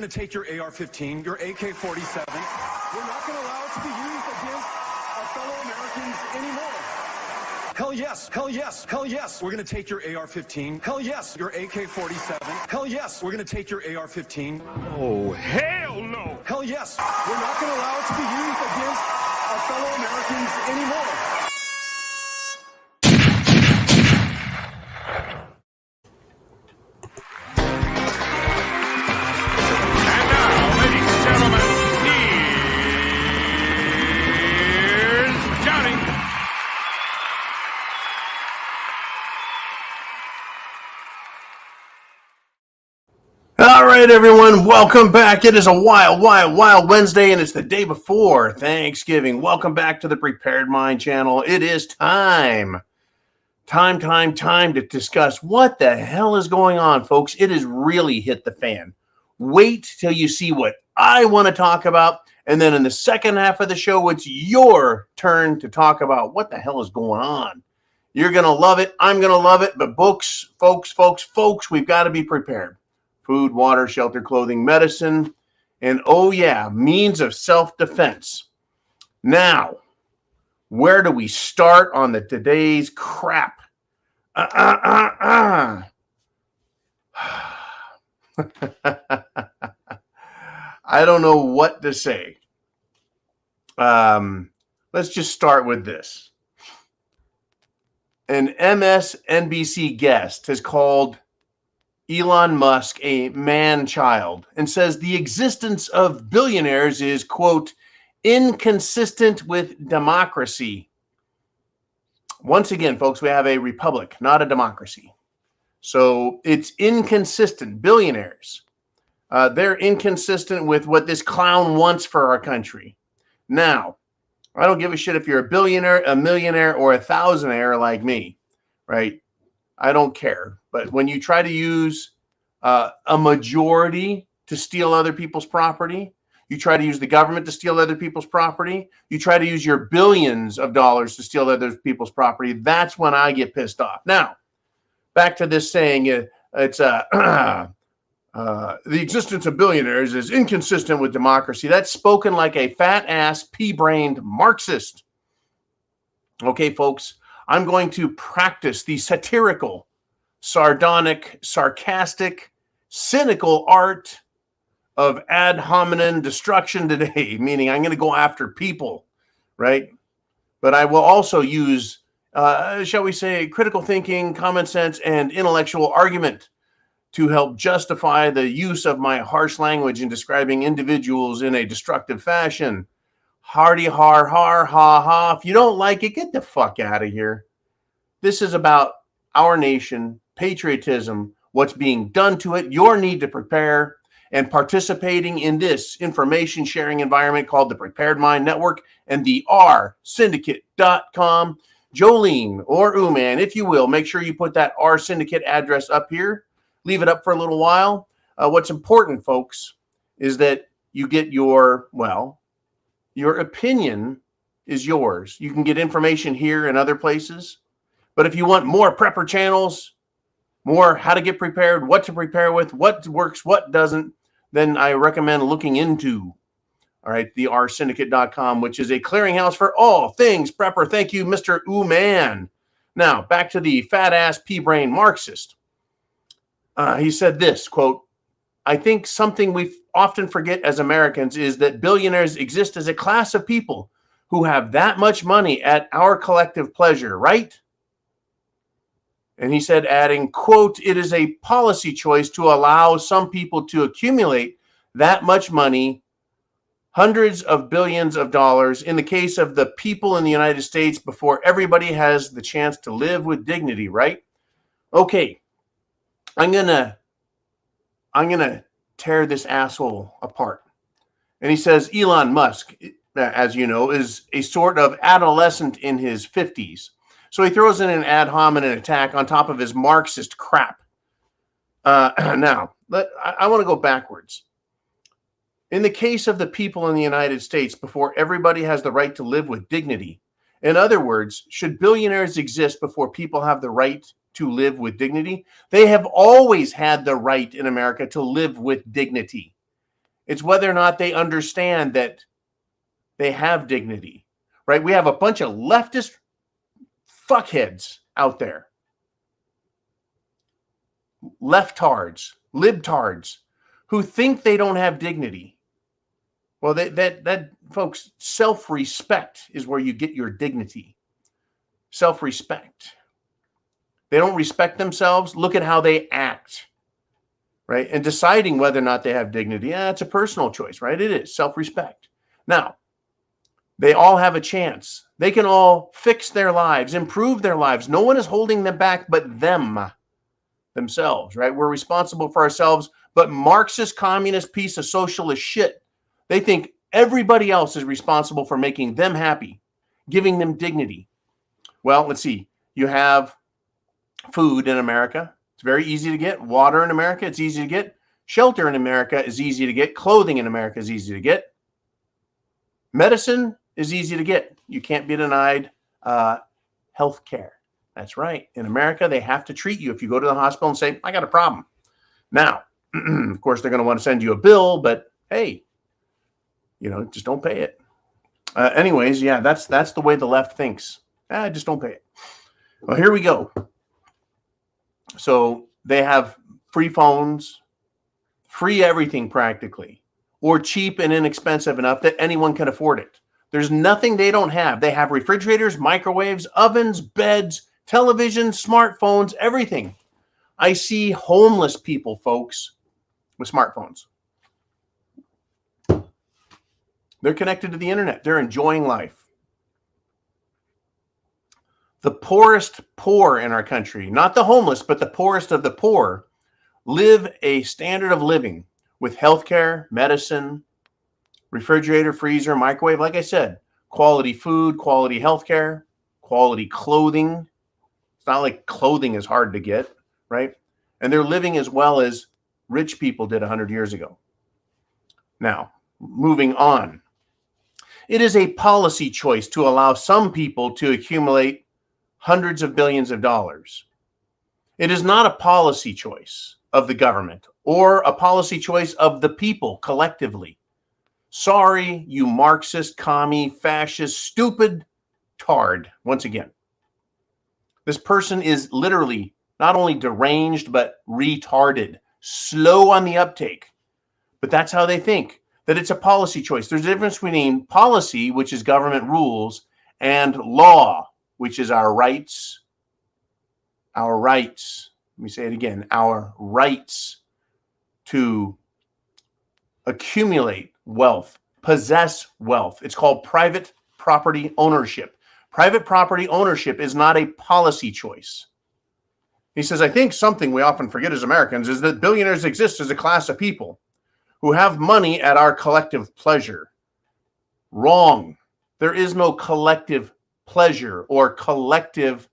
going to take your AR-15, your AK-47. We're not going to allow it to be used against our fellow Americans anymore. Hell yes, hell yes, hell yes. We're going to take your AR-15. Hell yes, your AK-47. Hell yes, we're going to take your AR-15. Oh, hell no. Hell yes, we're not going to allow it to be used against our fellow Americans anymore. All right, everyone, welcome back. It is a wild Wednesday, and it's the day before Thanksgiving. Welcome back to the Prepared Mind channel. It is time to discuss what the hell is going on, folks. It has really hit the fan. Wait till you see what I want to talk about, and then in the second half of the show, it's your turn to talk about what the hell is going on. You're going to love it. I'm going to love it, but folks, we've got to be prepared. Food, water, shelter, clothing, medicine, and oh yeah, means of self-defense. Now, where do we start on today's crap? I don't know what to say. Let's just start with this. An MSNBC guest has called Elon Musk a man-child and says the existence of billionaires is, quote, inconsistent with democracy. Once again, folks, we have a republic, not a democracy. So it's inconsistent. Billionaires, they're inconsistent with what this clown wants for our country. Now, I don't give a shit if you're a billionaire, a millionaire, or a thousandaire like me, right? I don't care. But when you try to use a majority to steal other people's property, you try to use the government to steal other people's property, you try to use your billions of dollars to steal other people's property, that's when I get pissed off. Now, back to this saying, it's the existence of billionaires is inconsistent with democracy. That's spoken like a fat-ass, pea-brained Marxist. Okay, folks, I'm going to practice the satirical, sardonic, sarcastic, cynical art of ad hominem destruction today, meaning I'm going to go after people, right? But I will also use, shall we say, critical thinking, common sense, and intellectual argument to help justify the use of my harsh language in describing individuals in a destructive fashion. Hardy har har ha ha. If you don't like it, get the fuck out of here. This is about our nation, patriotism, what's being done to it, your need to prepare, and participating in this information sharing environment called the Prepared Mind Network and the rsyndicate.com. Jolene or Uman, if you will, make sure you put that R Syndicate address up here. Leave it up for a little while. What's important, folks, is that you get your opinion is yours. You can get information here and other places. But if you want more prepper channels, more how to get prepared, what to prepare with, what works, what doesn't, then I recommend looking into, all right, the rsyndicate.com, which is a clearinghouse for all things prepper. Thank you, Mr. Uman. Now, back to the fat-ass pea-brain Marxist. He said this, quote, I think something we often forget as Americans is that billionaires exist as a class of people who have that much money at our collective pleasure, right? And he said, adding, quote, it is a policy choice to allow some people to accumulate that much money, hundreds of billions of dollars, in the case of the people in the United States before everybody has the chance to live with dignity, right? Okay, I'm gonna tear this asshole apart. And he says Elon Musk, as you know, is a sort of adolescent in his 50s. So he throws in an ad hominem attack on top of his Marxist crap. Now, I want to go backwards. In the case of the people in the United States, before everybody has the right to live with dignity, in other words, should billionaires exist before people have the right to live with dignity? They have always had the right in America to live with dignity. It's whether or not they understand that they have dignity, right? We have a bunch of leftist fuckheads out there. Leftards, libtards, who think they don't have dignity. Well, that folks, self-respect is where you get your dignity. Self-respect. They don't respect themselves. Look at how they act, right? And deciding whether or not they have dignity, it's a personal choice, right? It is self-respect. Now, they all have a chance. They can all fix their lives, improve their lives. No one is holding them back but themselves, right? We're responsible for ourselves, but Marxist, communist piece of socialist shit, they think everybody else is responsible for making them happy, giving them dignity. Well, let's see. You have food in America. It's very easy to get. Water in America, it's easy to get. Shelter in America is easy to get. Clothing in America is easy to get. Medicine is easy to get. You can't be denied health care. That's right. In America, they have to treat you if you go to the hospital and say, I got a problem. Now, of course, they're going to want to send you a bill, but hey, just don't pay it. Anyways, yeah, that's the way the left thinks. Just don't pay it. Well, here we go. So they have free phones, free everything practically, or cheap and inexpensive enough that anyone can afford it. There's nothing they don't have. They have refrigerators, microwaves, ovens, beds, televisions, smartphones, everything. I see homeless people, folks, with smartphones. They're connected to the internet. They're enjoying life. The poorest poor in our country, not the homeless, but the poorest of the poor, live a standard of living with healthcare, medicine, refrigerator, freezer, microwave. Like I said, quality food, quality healthcare, quality clothing. It's not like clothing is hard to get, right? And they're living as well as rich people did 100 years ago. Now, moving on. It is a policy choice to allow some people to accumulate hundreds of billions of dollars. It is not a policy choice of the government or a policy choice of the people collectively. Sorry, you Marxist, commie, fascist, stupid tard. Once again, this person is literally not only deranged, but retarded, slow on the uptake. But that's how they think, that it's a policy choice. There's a difference between policy, which is government rules, and law, which is our rights. Our rights. Let me say it again. Our rights to accumulate wealth, possess wealth. It's called private property ownership. Private property ownership is not a policy choice. He says, I think something we often forget as Americans is that billionaires exist as a class of people who have money at our collective pleasure. Wrong. There is no collective pleasure or collective.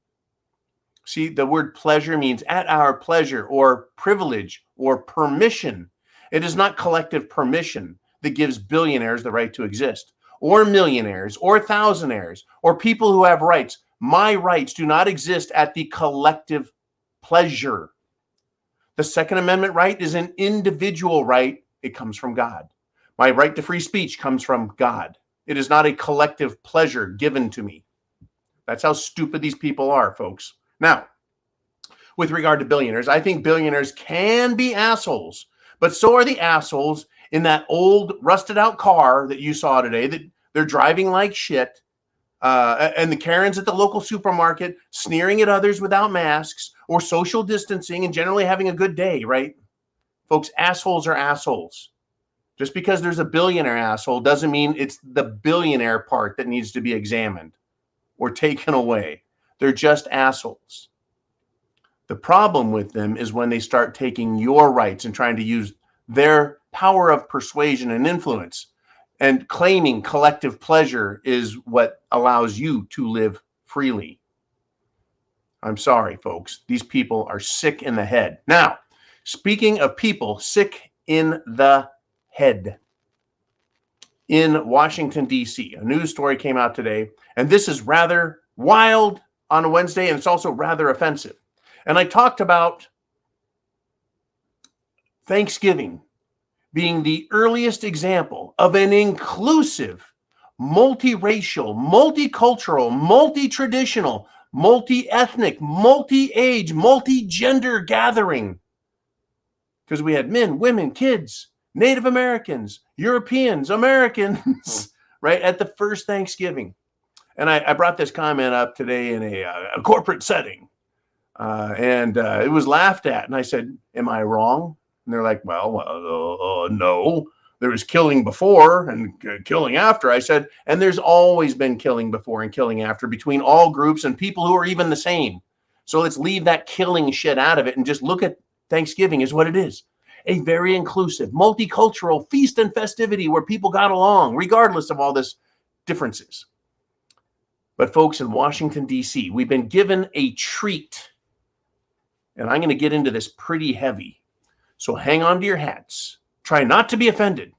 See, the word pleasure means at our pleasure or privilege or permission. It is not collective permission that gives billionaires the right to exist, or millionaires, or thousandaires, or people who have rights. My rights do not exist at the collective pleasure. The Second Amendment right is an individual right. It comes from God. My right to free speech comes from God. It is not a collective pleasure given to me. That's how stupid these people are, folks. Now, with regard to billionaires, I think billionaires can be assholes, but so are the assholes in that old rusted out car that you saw today that they're driving like shit, and the Karens at the local supermarket sneering at others without masks or social distancing and generally having a good day, right? Folks, assholes are assholes. Just because there's a billionaire asshole doesn't mean it's the billionaire part that needs to be examined or taken away. They're just assholes. The problem with them is when they start taking your rights and trying to use their power of persuasion and influence and claiming collective pleasure is what allows you to live freely. I'm sorry, folks. These people are sick in the head. Now, speaking of people sick in the head, in Washington, D.C., a news story came out today, and this is rather wild on a Wednesday, and it's also rather offensive. And I talked about Thanksgiving being the earliest example of an inclusive, multiracial, multicultural, multi-traditional, multi-ethnic, multi-age, multi-gender gathering. Because we had men, women, kids, Native Americans, Europeans, Americans, right, at the first Thanksgiving. And I brought this comment up today in a corporate setting. And it was laughed at. And I said, am I wrong? And they're like, well, no. There was killing before and killing after. I said, and there's always been killing before and killing after between all groups and people who are even the same. So let's leave that killing shit out of it and just look at Thanksgiving as what it is. A very inclusive, multicultural feast and festivity where people got along, regardless of all this differences. But folks, in Washington, D.C., we've been given a treat. And I'm going to get into this pretty heavy. So hang on to your hats. Try not to be offended.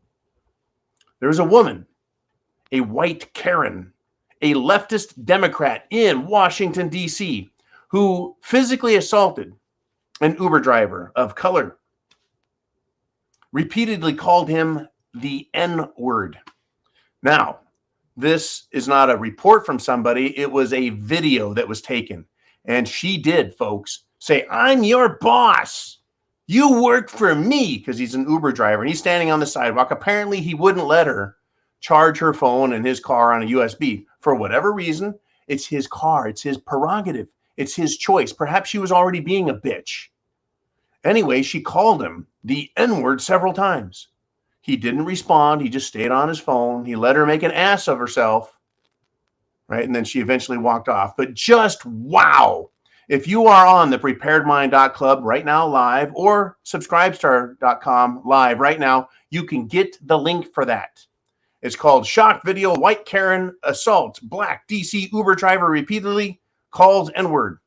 There's a woman, a white Karen, a leftist Democrat in Washington, D.C., who physically assaulted an Uber driver of color, repeatedly called him the N-word. Now, this is not a report from somebody. It was a video that was taken. And she did, folks, say, I'm your boss. You work for me, because he's an Uber driver. And he's standing on the sidewalk. Apparently, he wouldn't let her charge her phone and his car on a USB. For whatever reason, it's his car. It's his prerogative. It's his choice. Perhaps she was already being a bitch. Anyway, she called him the N-word several times. He didn't respond. He just stayed on his phone. He let her make an ass of herself, right? And then she eventually walked off. But just wow. If you are on the preparedmind.club right now live or subscribestar.com live right now, you can get the link for that. It's called Shock Video, White Karen Assaults Black DC Uber Driver Repeatedly Calls N-word.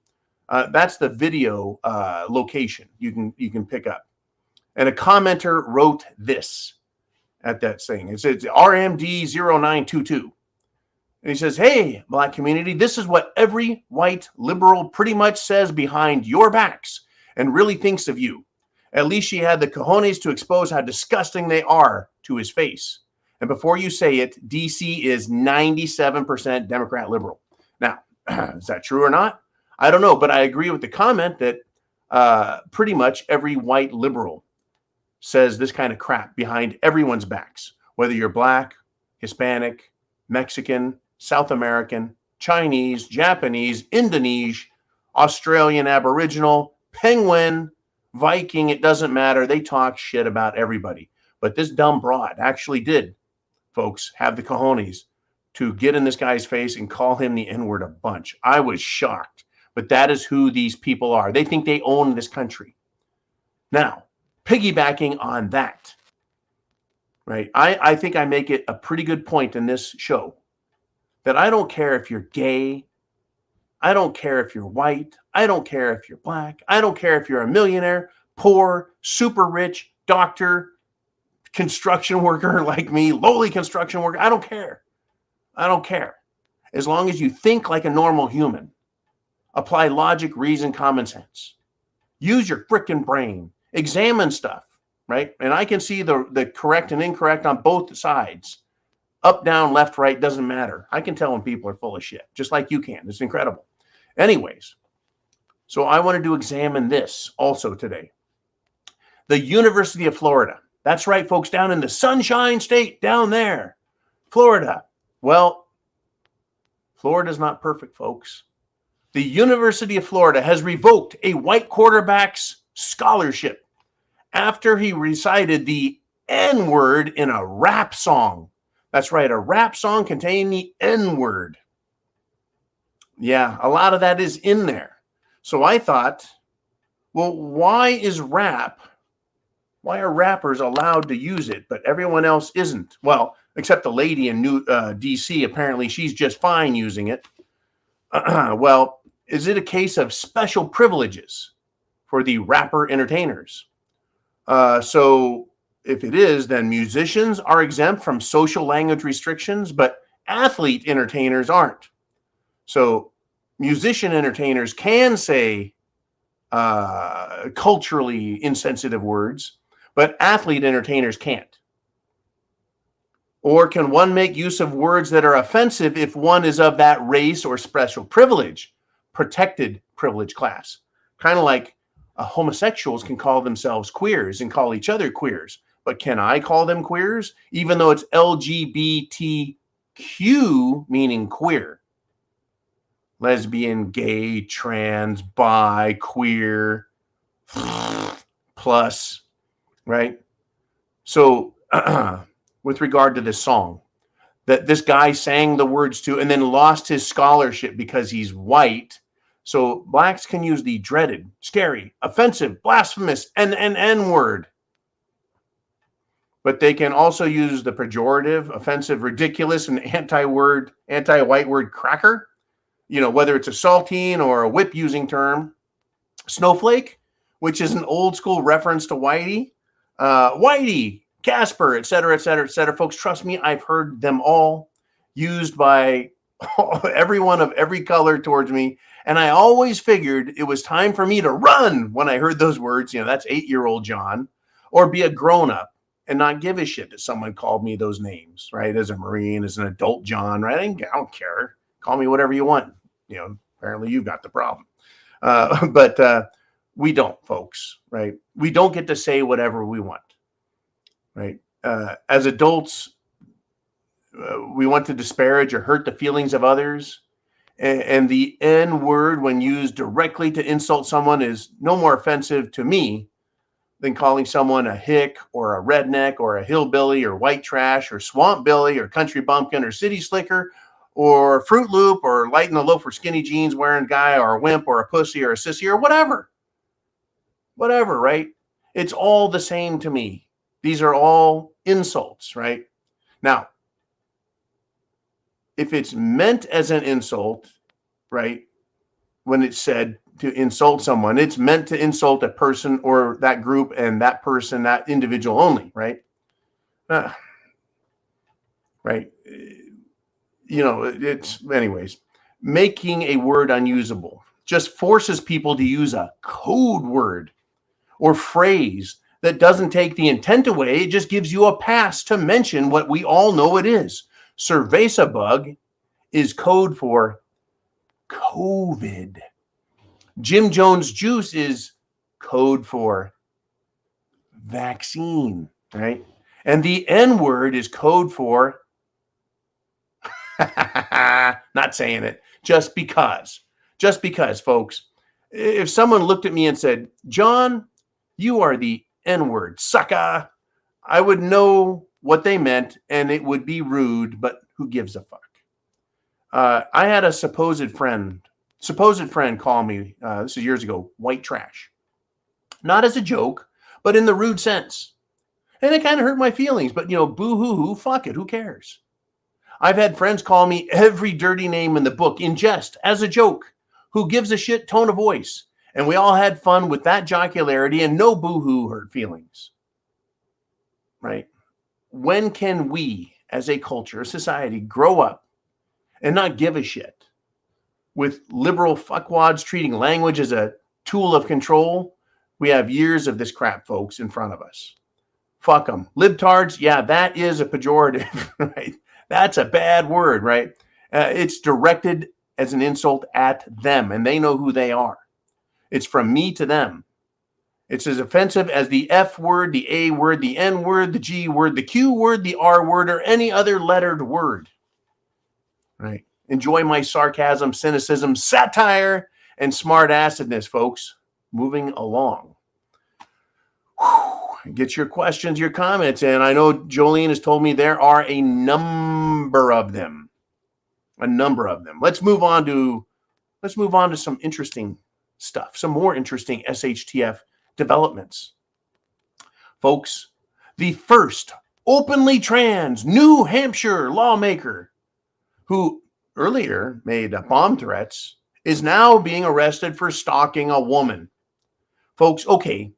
That's the video location you can pick up. And a commenter wrote this at that thing. It says RMD0922. And he says, hey, Black community, this is what every white liberal pretty much says behind your backs and really thinks of you. At least she had the cojones to expose how disgusting they are to his face. And before you say it, DC is 97% Democrat liberal. Now, is that true or not? I don't know, but I agree with the comment that pretty much every white liberal says this kind of crap behind everyone's backs, whether you're Black, Hispanic, Mexican, South American, Chinese, Japanese, Indonesian, Australian, Aboriginal, Penguin, Viking, it doesn't matter. They talk shit about everybody. But this dumb broad actually did, folks, have the cojones to get in this guy's face and call him the N-word a bunch. I was shocked. But that is who these people are. They think they own this country. Now, piggybacking on that, right? I think I make it a pretty good point in this show that I don't care if you're gay. I don't care if you're white. I don't care if you're Black. I don't care if you're a millionaire, poor, super rich, doctor, construction worker like me, lowly construction worker. I don't care. I don't care. As long as you think like a normal human. Apply logic, reason, common sense. Use your frickin' brain. Examine stuff, right? And I can see the correct and incorrect on both sides. Up, down, left, right, doesn't matter. I can tell when people are full of shit, just like you can. It's incredible. Anyways, so I wanted to examine this also today. The University of Florida. That's right, folks, down in the Sunshine State, down there. Florida. Well, Florida's not perfect, folks. The University of Florida has revoked a white quarterback's scholarship after he recited the N-word in a rap song. That's right, a rap song containing the N-word. Yeah, a lot of that is in there. So I thought, well, why are rappers allowed to use it, but everyone else isn't? Well, except the lady in DC, apparently she's just fine using it. Well, is it a case of special privileges for the rapper entertainers? So if it is, then musicians are exempt from social language restrictions, but athlete entertainers aren't. So musician entertainers can say culturally insensitive words, but athlete entertainers can't? Or can one make use of words that are offensive if one is of that race or special privilege, protected privilege class? Kind of like homosexuals can call themselves queers and call each other queers. But can I call them queers, even though it's LGBTQ, meaning queer? Lesbian, gay, trans, bi, queer, plus, right? So with regard to this song that this guy sang the words to and then lost his scholarship because he's white. So blacks can use the dreaded, scary, offensive, blasphemous, and N-word. But they can also use the pejorative, offensive, ridiculous, and anti-white word cracker. You know, whether it's a saltine or a whip-using term. Snowflake, which is an old school reference to Whitey. Whitey, Casper, et cetera, et cetera, et cetera. Folks, trust me, I've heard them all used by everyone of every color towards me. And I always figured it was time for me to run when I heard those words. You know, that's 8-year-old John. Or be a grown-up and not give a shit that someone called me those names, right? As a Marine, as an adult John, right? I don't care. Call me whatever you want. You know, apparently you've got the problem. But we don't, folks, right? We don't get to say whatever we want, right? As adults, we want to disparage or hurt the feelings of others. And the N word, when used directly to insult someone, is no more offensive to me than calling someone a hick or a redneck or a hillbilly or white trash or swamp billy or country bumpkin or city slicker or Fruit Loop or light in the loaf or skinny jeans wearing guy or a wimp or a pussy or a sissy or whatever. Whatever, right? It's all the same to me. These are all insults, right? Now, if it's meant as an insult, right, when it's said to insult someone, it's meant to insult a person or that group and that person, that individual only, right? Right. You know, it's, anyways, making a word unusable just forces people to use a code word or phrase that doesn't take the intent away. It just gives you a pass to mention what we all know it is. Cerveza bug is code for COVID. Jim Jones juice is code for vaccine, right? And the N word is code for not saying it, just because, folks. If someone looked at me and said, John, you are the N word, sucker, I would know what they meant and it would be rude, but who gives a fuck? I had a supposed friend call me, this is years ago, white trash. Not as a joke, but in the rude sense. And it kind of hurt my feelings, but you know, boo-hoo-hoo, fuck it, who cares? I've had friends call me every dirty name in the book in jest, as a joke. Who gives a shit tone of voice? And we all had fun with that jocularity and no boo-hoo hurt feelings. Right? When can we, as a culture, a society, grow up and not give a shit with liberal fuckwads treating language as a tool of control? We have years of this crap, folks, in front of us. Fuck them. Libtards, yeah, that is a pejorative, right? That's a bad word, right? It's directed as an insult at them, and they know who they are. It's from me to them. It's as offensive as the F word, the A word, the N word, the G word, the Q word, the R word, or any other lettered word, right? Enjoy my sarcasm, cynicism, satire, and smart assedness, folks. Moving along. Get your questions, your comments, and I know Jolene has told me there are a number of them. Let's move on to some interesting stuff, some more interesting SHTF developments. Folks, the first openly trans New Hampshire lawmaker who earlier made bomb threats is now being arrested for stalking a woman. Folks, okay,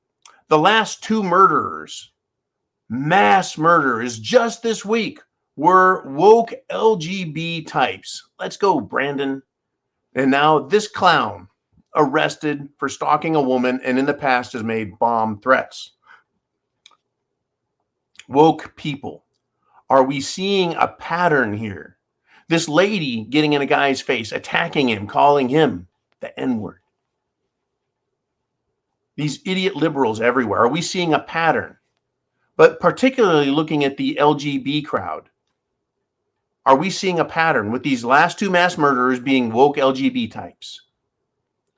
the last two murderers, mass murderers just this week, were woke LGB types. Let's go, Brandon. And now this clown arrested for stalking a woman and in the past has made bomb threats. woke people. Are we seeing a pattern here? This lady getting in a guy's face, attacking him, calling him the N-word. These idiot liberals everywhere. Are we seeing a pattern? But particularly looking at the LGB crowd, are we seeing a pattern with these last two mass murderers being woke LGB types?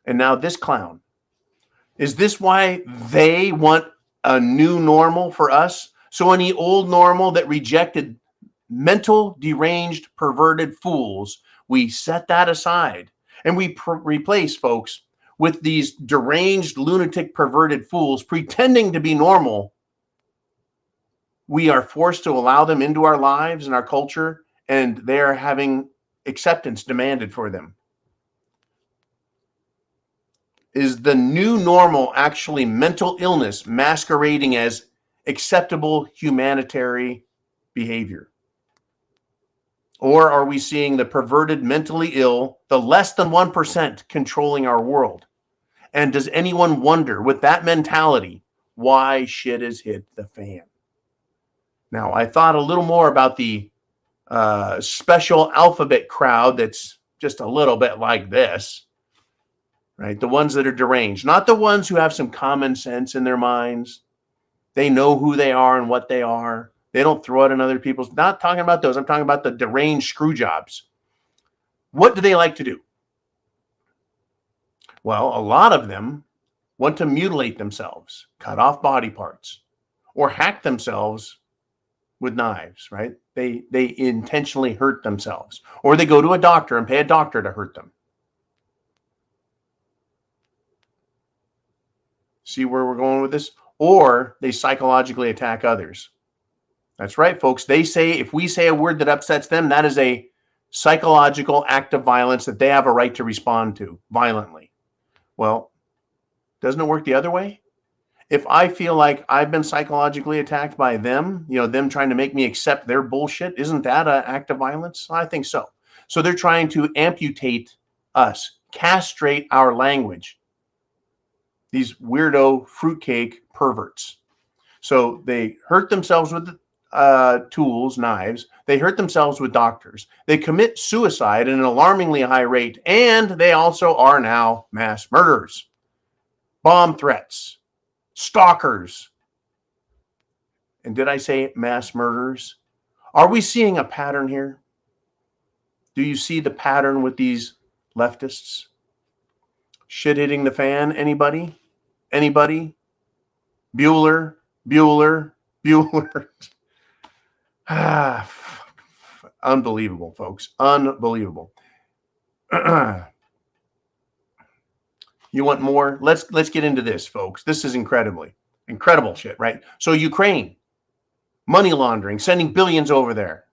And now this clown. Is this why they want a new normal for us? So any old normal that rejected mental, deranged, perverted fools, we set that aside and we replace, folks, with these deranged, lunatic, perverted fools pretending to be normal. We are forced to allow them into our lives and our culture, and they are having acceptance demanded for them. Is the new normal actually mental illness masquerading as acceptable humanitarian behavior? Or are we seeing the perverted, mentally ill, the less than 1% controlling our world? And does anyone wonder, with that mentality, why shit has hit the fan? Now, I thought a little more about the special alphabet crowd that's just a little bit like this, right? The ones that are deranged, not the ones who have some common sense in their minds. They know who they are and what they are. They don't throw it in other people's. Not talking about those. I'm talking about the deranged screw jobs. What do they like to do? Well, a lot of them want to mutilate themselves, cut off body parts, or hack themselves with knives, right? They intentionally hurt themselves, or they go to a doctor and pay a doctor to hurt them. See where we're going with this? Or they psychologically attack others. That's right, folks. They say if we say a word that upsets them, that is a psychological act of violence that they have a right to respond to violently. Well, doesn't it work the other way? If I feel like I've been psychologically attacked by them, them trying to make me accept their bullshit, isn't that an act of violence? I think so. So they're trying to amputate us, castrate our language. These weirdo fruitcake perverts. So they hurt themselves with tools, knives. They hurt themselves with doctors. They commit suicide at an alarmingly high rate. And they also are now mass murderers, bomb threats, stalkers. And did I say mass murderers? Are we seeing a pattern here? Do you see the pattern with these leftists? Shit hitting the fan? Anybody? Anybody? Bueller? Unbelievable, folks. Unbelievable. You want more? Let's get into this, folks. This is incredible shit, right? So Ukraine, money laundering, sending billions over there,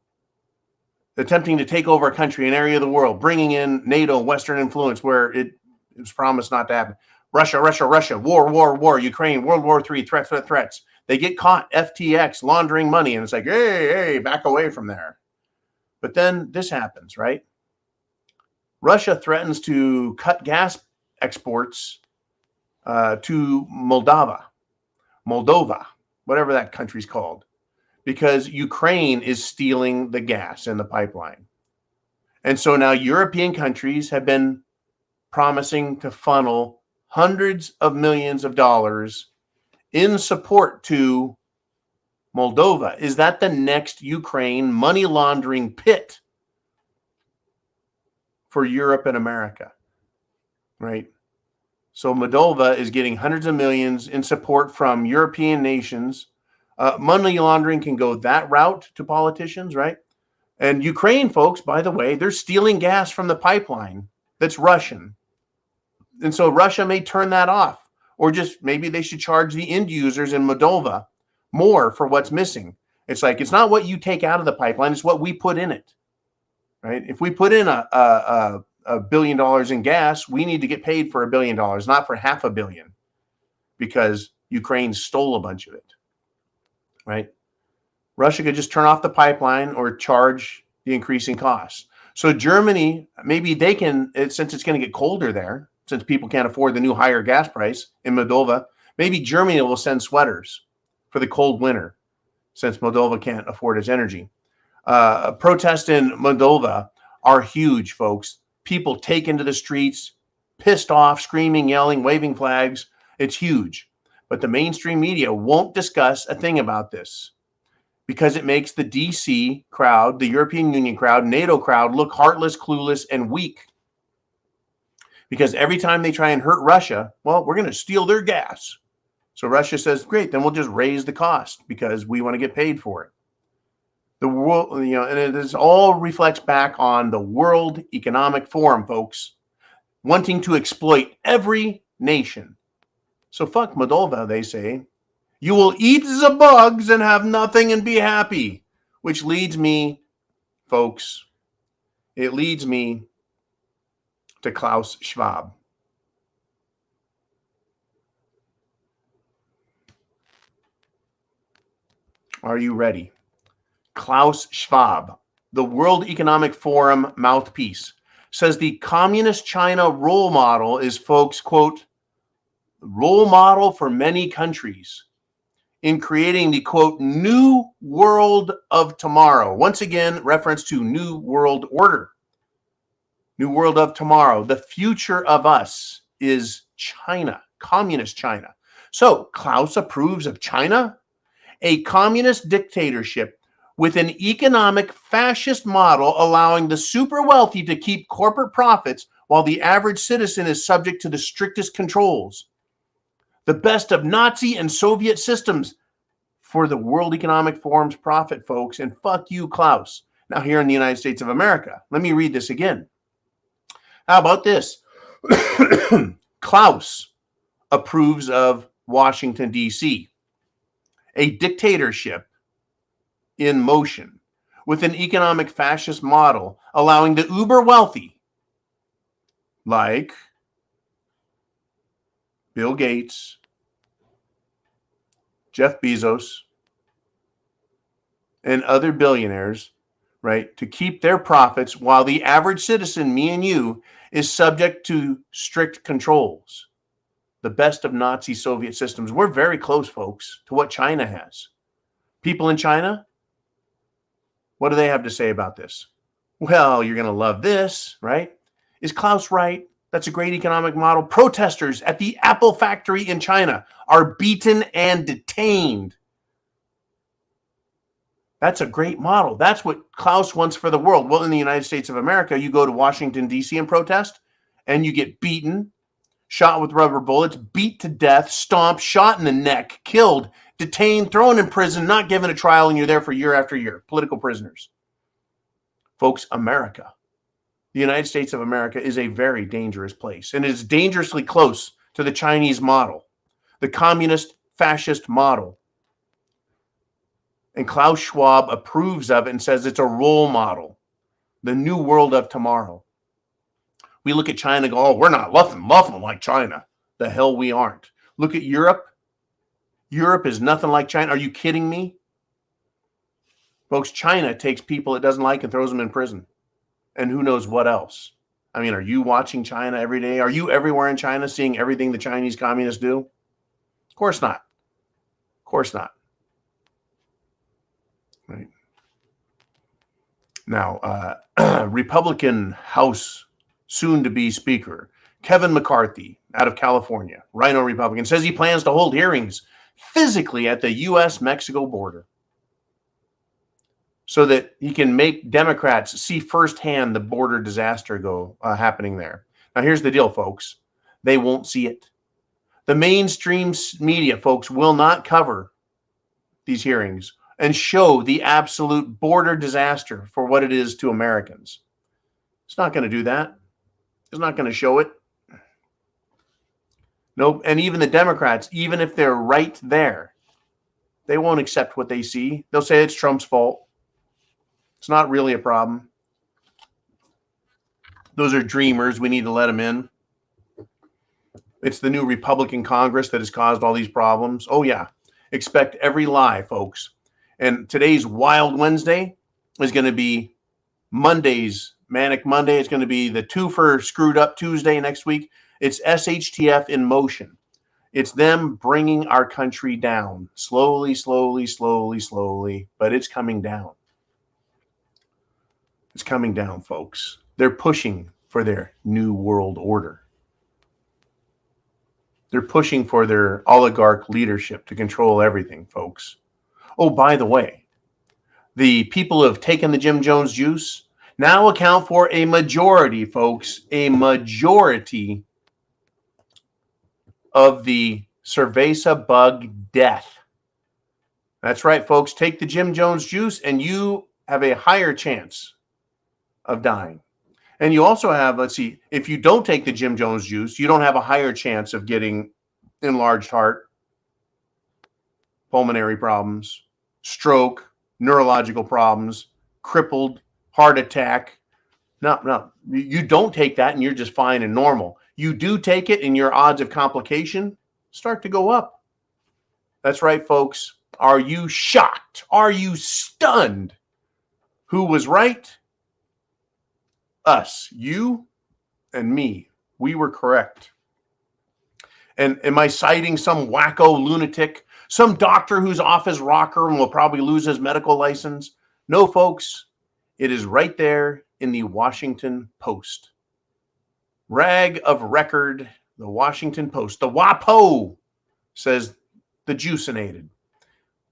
attempting to take over a country, an area of the world, bringing in NATO, Western influence where it was promised not to happen. Russia, war, Ukraine, World War III, threats. They get caught, FTX, laundering money, and it's like, hey, back away from there. But then this happens, right? Russia threatens to cut gas exports to Moldova, whatever that country's called, because Ukraine is stealing the gas in the pipeline. And so now European countries have been promising to funnel hundreds of millions of dollars in support to Moldova. Is that the next Ukraine money laundering pit for Europe and America? Right? So Moldova is getting hundreds of millions in support from European nations. Money laundering can go that route to politicians, right? And Ukraine, folks, by the way, they're stealing gas from the pipeline that's Russian. And so Russia may turn that off, or just maybe they should charge the end users in Moldova more for what's missing. It's like, it's not what you take out of the pipeline, it's what we put in it, right? If we put in a $1 billion in gas, we need to get paid for $1 billion, not for $500 million, because Ukraine stole a bunch of it, right? Russia could just turn off the pipeline or charge the increasing costs. So Germany, maybe they can, since it's going to get colder there, since people can't afford the new higher gas price in Moldova, maybe Germany will send sweaters for the cold winter. since Moldova can't afford its energy. Protests in Moldova are huge, folks. People taken to the streets, pissed off, screaming, yelling, waving flags. It's huge. But the mainstream media won't discuss a thing about this because it makes the DC crowd, the European Union crowd, NATO crowd look heartless, clueless, and weak. Because every time they try and hurt Russia, well, we're going to steal their gas. So Russia says, great, then we'll just raise the cost because we want to get paid for it. The world, and it all reflects back on the World Economic Forum, folks, wanting to exploit every nation. So fuck Moldova, they say. You will eat the bugs and have nothing and be happy. Which leads me, folks, it leads me to Klaus Schwab. Are you ready? Klaus Schwab, the World Economic Forum mouthpiece, says the communist China role model is, folks, quote, role model for many countries in creating the, quote, new world of tomorrow. Once again, reference to New World Order. New world of tomorrow. The future of us is China, communist China. So Klaus approves of China, a communist dictatorship with an economic fascist model allowing the super wealthy to keep corporate profits while the average citizen is subject to the strictest controls. The best of Nazi and Soviet systems for the World Economic Forum's profit, folks, and fuck you, Klaus. Now here in the United States of America, let me read this again. How about this? Klaus approves of Washington, D.C., a dictatorship in motion with an economic fascist model allowing the uber wealthy, like Bill Gates, Jeff Bezos, and other billionaires, right, to keep their profits while the average citizen, me and you, is subject to strict controls. The best of Nazi Soviet systems. We're very close, folks, to what China has. People in China, what do they have to say about this? Well, you're going to love this, right? Is Klaus right? That's a great economic model. Protesters at the Apple factory in China are beaten and detained. That's a great model. That's what Klaus wants for the world. Well, in the United States of America, you go to Washington, D.C. and protest, and you get beaten, shot with rubber bullets, beat to death, stomped, shot in the neck, killed, detained, thrown in prison, not given a trial, and you're there for year after year. Political prisoners. Folks, America, the United States of America is a very dangerous place, and it is dangerously close to the Chinese model, the communist fascist model. And Klaus Schwab approves of it and says it's a role model, the new world of tomorrow. We look at China and go, oh, we're not nothing like China. The hell we aren't. Look at Europe. Europe is nothing like China. Are you kidding me? Folks, China takes people it doesn't like and throws them in prison. And who knows what else. I mean, are you watching China every day? Are you everywhere in China seeing everything the Chinese communists do? Of course not. Of course not. Right. Now, Republican House soon-to-be Speaker Kevin McCarthy out of California, Rhino Republican, says he plans to hold hearings physically at the U.S.-Mexico border so that he can make Democrats see firsthand the border disaster happening there. Now, here's the deal, folks. They won't see it. The mainstream media, folks, will not cover these hearings and show the absolute border disaster for what it is to Americans. It's not going to do that. It's not going to show it. Nope. And even the Democrats, even if they're right there, they won't accept what they see. They'll say it's Trump's fault. It's not really a problem. Those are dreamers. We need to let them in. It's the new Republican Congress that has caused all these problems. Oh, yeah. Expect every lie, folks. And today's Wild Wednesday is going to be Monday's Manic Monday. It's going to be the twofer Screwed Up Tuesday next week. It's SHTF in motion. It's them bringing our country down slowly, slowly, slowly, slowly, but it's coming down. It's coming down, folks. They're pushing for their new world order. They're pushing for their oligarch leadership to control everything, folks. Oh, by the way, the people who have taken the Jim Jones juice now account for a majority, folks, a majority of the cerveza bug death. That's right, folks. Take the Jim Jones juice and you have a higher chance of dying. And you also have, let's see, if you don't take the Jim Jones juice, you don't have a higher chance of getting enlarged heart, pulmonary problems, stroke, neurological problems, crippled, heart attack. No, you don't take that and you're just fine and normal. You do take it and your odds of complication start to go up. That's right, folks. Are you shocked? Are you stunned? Who was right? Us, you and me. We were correct. And am I citing some wacko lunatic, some doctor who's off his rocker and will probably lose his medical license? No, folks. It is right there in the Washington Post. Rag of record, the Washington Post. The WAPO says the juicinated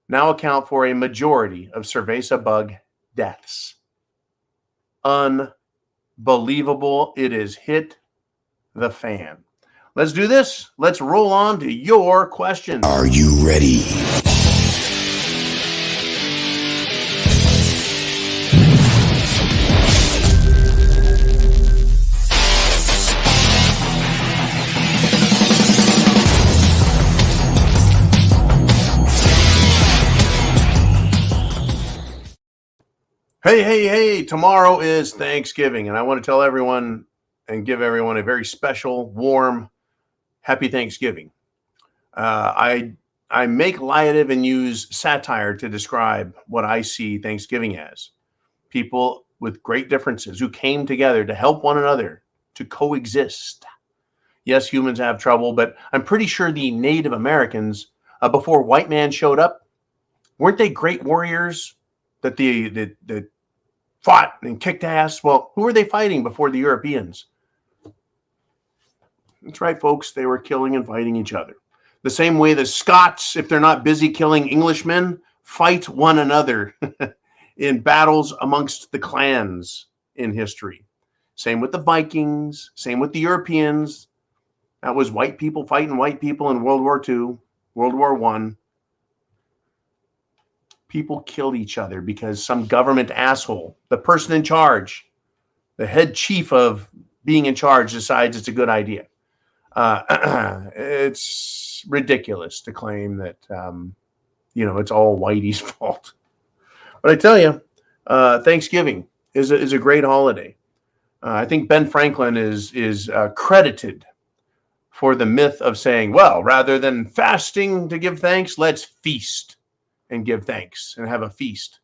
now account for a majority of cerveza bug deaths. Unbelievable. It is hit the fan. Let's do this. Let's roll on to your questions. Are you ready? Hey, tomorrow is Thanksgiving, and I want to tell everyone and give everyone a very special, warm, happy Thanksgiving. I make light of and use satire to describe what I see Thanksgiving as. People with great differences who came together to help one another to coexist. Yes, humans have trouble, but I'm pretty sure the Native Americans, before white man showed up, weren't they great warriors that that fought and kicked ass? Well, who were they fighting before the Europeans? That's right, folks. They were killing and fighting each other. The same way the Scots, if they're not busy killing Englishmen, fight one another in battles amongst the clans in history. Same with the Vikings. Same with the Europeans. That was white people fighting white people in World War II, World War I. People killed each other because some government asshole, the person in charge, the head chief of being in charge, decides it's a good idea. It's ridiculous to claim that, it's all Whitey's fault. But I tell you, Thanksgiving is a great holiday. I think Ben Franklin is credited for the myth of saying, well, rather than fasting to give thanks, let's feast and give thanks and have a feast.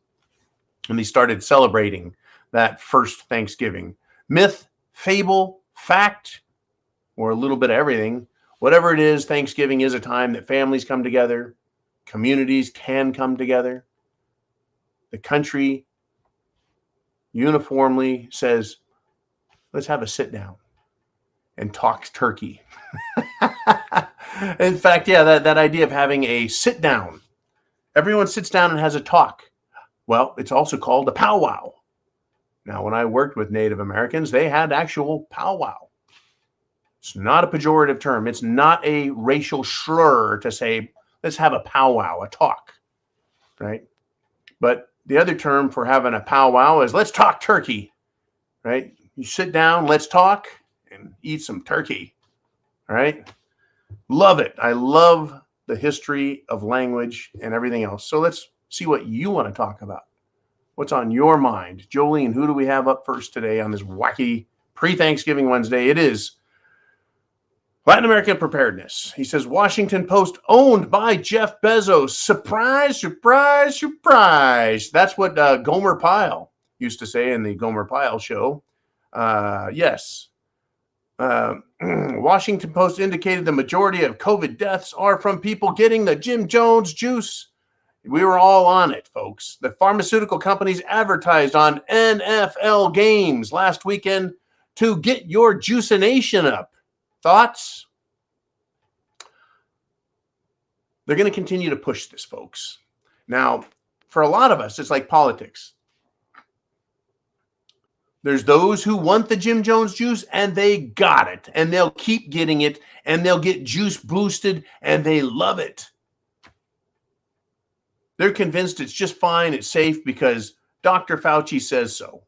And they started celebrating that first Thanksgiving. Myth, fable, fact, or a little bit of everything. Whatever it is, Thanksgiving is a time that families come together, communities can come together. The country uniformly says, let's have a sit down and talk turkey. In fact, that idea of having a sit down. Everyone sits down and has a talk. Well, it's also called a powwow. Now, when I worked with Native Americans, they had actual powwow. It's not a pejorative term. It's not a racial slur to say, let's have a powwow, a talk, right? But the other term for having a powwow is let's talk turkey, right? You sit down, let's talk, and eat some turkey, all right? Love it. I love the history of language and everything else. So let's see what you want to talk about. What's on your mind? Jolene, who do we have up first today on this wacky pre-Thanksgiving Wednesday? It is Latin American preparedness. He says, Washington Post owned by Jeff Bezos. Surprise, surprise, surprise. That's what Gomer Pyle used to say in the Gomer Pyle show. Yes. Washington Post indicated the majority of COVID deaths are from people getting the Jim Jones juice. We were all on it, folks. The pharmaceutical companies advertised on NFL games last weekend to get your juicination up. Thoughts? They're going to continue to push this, folks. Now, for a lot of us, it's like politics. There's those who want the Jim Jones juice and they got it and they'll keep getting it and they'll get juice boosted and they love it. They're convinced it's just fine, it's safe because Dr. Fauci says so.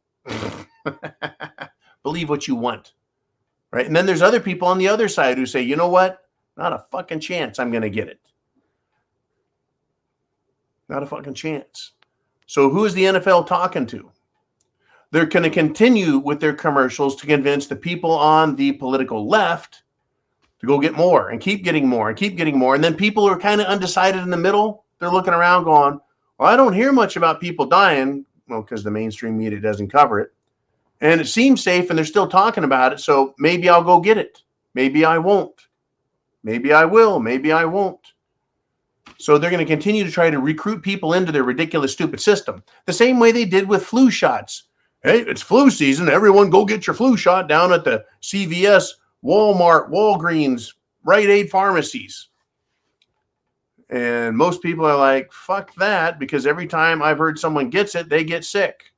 Believe what you want, right? And then there's other people on the other side who say, you know what? Not a fucking chance I'm going to get it. Not a fucking chance. So who is the NFL talking to? They're going to continue with their commercials to convince the people on the political left to go get more and keep getting more and keep getting more. And then people who are kind of undecided in the middle, they're looking around going, well, I don't hear much about people dying. Well, because the mainstream media doesn't cover it. And it seems safe and they're still talking about it. So maybe I'll go get it. Maybe I won't. Maybe I will. Maybe I won't. So they're going to continue to try to recruit people into their ridiculous, stupid system. The same way they did with flu shots. Hey, it's flu season. Everyone go get your flu shot down at the CVS, Walmart, Walgreens, Rite Aid pharmacies. And most people are like, fuck that, because every time I've heard someone gets it, they get sick.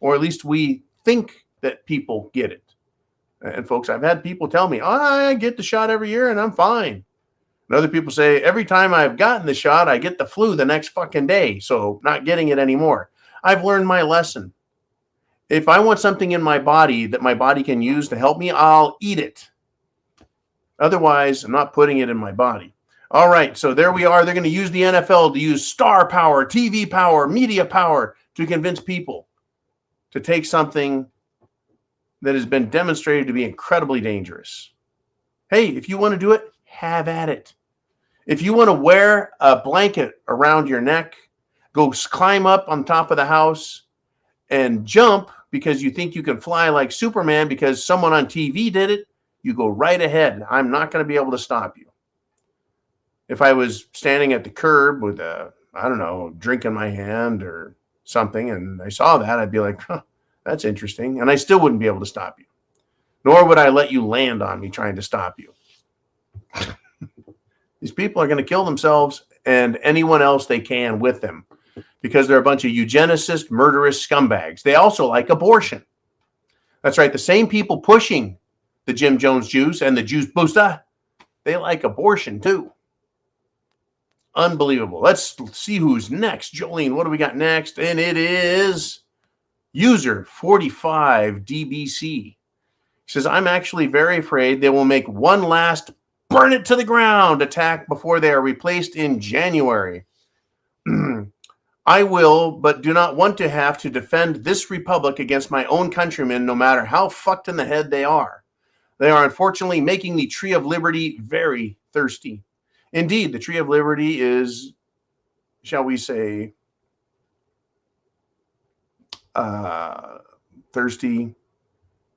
Or at least we think that people get it. And folks, I've had people tell me, I get the shot every year and I'm fine. And other people say, every time I've gotten the shot, I get the flu the next fucking day. So not getting it anymore. I've learned my lesson. If I want something in my body that my body can use to help me, I'll eat it. Otherwise, I'm not putting it in my body. All right, so there we are. They're going to use the NFL to use star power, TV power, media power to convince people to take something that has been demonstrated to be incredibly dangerous. Hey, if you want to do it, have at it. If you want to wear a blanket around your neck, go climb up on top of the house and jump because you think you can fly like Superman because someone on TV did it, you go right ahead. I'm not going to be able to stop you. If I was standing at the curb with a, I don't know, drink in my hand or something, and I saw that, I'd be like, huh, that's interesting. And I still wouldn't be able to stop you. Nor would I let you land on me trying to stop you. These people are going to kill themselves and anyone else they can with them because they're a bunch of eugenicists, murderous scumbags. They also like abortion. That's right. The same people pushing the Jim Jones juice and the juice booster, they like abortion too. Unbelievable. Let's see who's next. Jolene, what do we got next? And it is user 45DBC. He says, I'm actually very afraid they will make one last burn it to the ground attack before they are replaced in January. I will, but do not want to have to defend this republic against my own countrymen, no matter how fucked in the head they are. They are unfortunately making the Tree of Liberty very thirsty. Indeed, the Tree of Liberty is, shall we say, thirsty,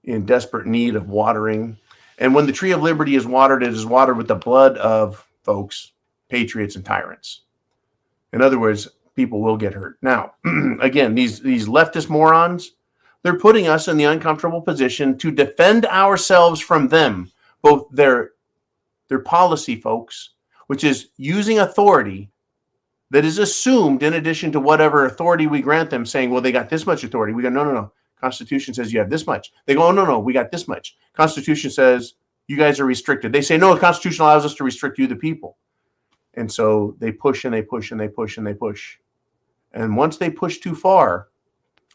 in desperate need of watering. And when the Tree of Liberty is watered, it is watered with the blood of folks, patriots, and tyrants. In other words, people will get hurt. Now, again, these leftist morons, they're putting us in the uncomfortable position to defend ourselves from them, both their policy, folks, which is using authority that is assumed in addition to whatever authority we grant them, saying, well, they got this much authority. We go, no. Constitution says you have this much. They go, oh, no, we got this much. Constitution says you guys are restricted. They say, no, the Constitution allows us to restrict you, the people. And so they push and they push and they push and they push. And once they push too far,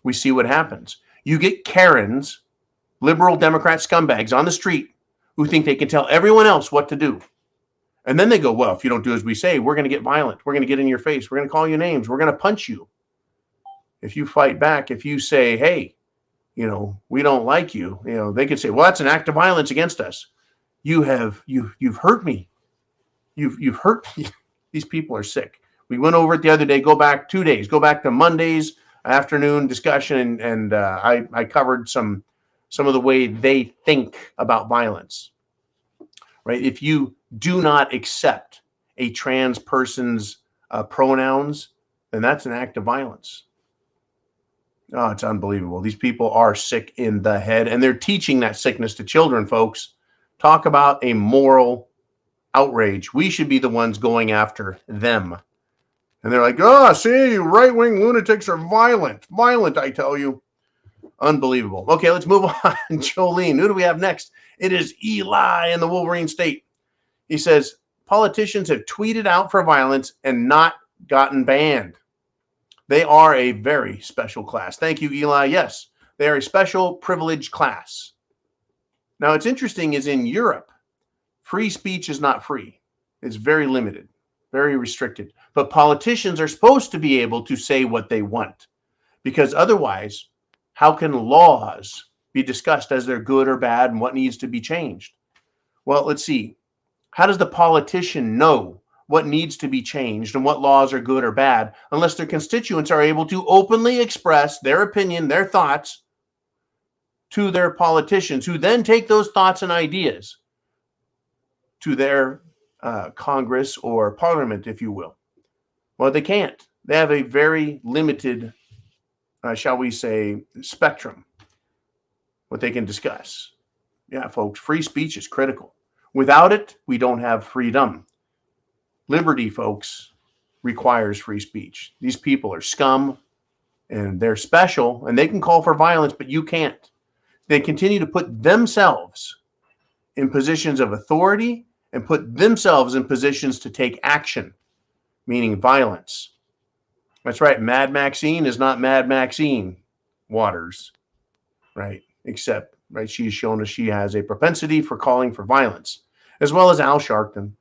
we see what happens. You get Karens, liberal Democrat scumbags on the street who think they can tell everyone else what to do. And then they go, well, if you don't do as we say, we're going to get violent. We're going to get in your face. We're going to call you names. We're going to punch you. If you fight back, if you say, hey, we don't like you, they could say, well, that's an act of violence against us. You've hurt me. You've hurt me. These people are sick. We went over it the other day. Go back 2 days. Go back to Monday's afternoon discussion, and I covered some some of the way they think about violence, right? If you do not accept a trans person's pronouns, then that's an act of violence. Oh, it's unbelievable. These people are sick in the head, and they're teaching that sickness to children, folks. Talk about a moral outrage. We should be the ones going after them. And they're like, oh, see, right-wing lunatics are violent. Violent, I tell you. Unbelievable. Okay, let's move on. Jolene, who do we have next? It is Eli in the Wolverine State. He says, politicians have tweeted out for violence and not gotten banned. They are a very special class. Thank you, Eli. Yes, they are a special privileged class. Now, what's interesting is in Europe, free speech is not free. It's very limited, very restricted. But politicians are supposed to be able to say what they want, because otherwise, how can laws be discussed as they're good or bad and what needs to be changed? Well, let's see. How does the politician know what needs to be changed and what laws are good or bad unless their constituents are able to openly express their opinion, their thoughts to their politicians, who then take those thoughts and ideas to their Congress or Parliament, if you will? Well, they can't. They have a very limited, shall we say, spectrum, what they can discuss. Yeah, folks, free speech is critical. Without it, we don't have freedom. Liberty, folks, requires free speech. These people are scum, and they're special, and they can call for violence, but you can't. They continue to put themselves in positions of authority and put themselves in positions to take action, meaning violence. That's right. Mad Maxine is not Mad Maxine Waters, right? Except, right, she's shown us she has a propensity for calling for violence, as well as Al Sharpton,